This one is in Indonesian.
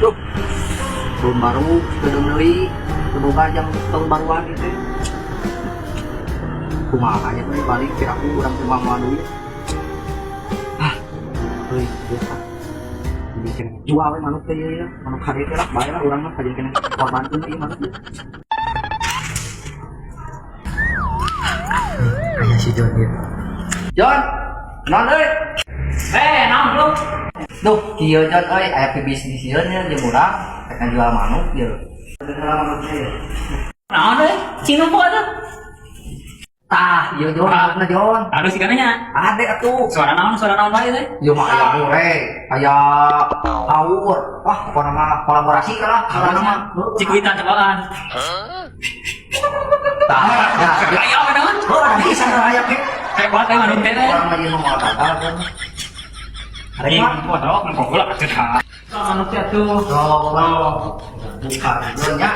Duh, tahun baru, gedung deui, semoga jam tahun baruan gitu. Kumaha aja tuh balik kira aku urang teu mama duit. Ah, euy, biasa. Bikin jual we manuk teh ya, manuk hade teh lah bae lah urang mah kajikeun korbankeun ieu manuk. Aya si Jon ieu. Jon, naon euy? Naon belum? Duh, kieu Jon euy, aya bisnis ieu nya jeung urang rek ngajual manuk ieu. Jual manuk ieu. Naon euy? Cing numpuk atuh. Tah, ieu Jon, manukna Jon. Aduh si kananya. Ade atuh. Suara naon bae teh? Yo mah aya gore, aya awur. Wah, pokona mah kolaborasi lah, salah nama. Cikuitan cobaan. Tah, ya. Ayo apa naon? Oh, ada bisa aya ge. Hebat euy manuk teh. Orang mah jeung moal gagal kan. Ada Cing, mah. kodok nempok heula atuh dah. Manuk teh atuh. Oh, bukan. Jon nya.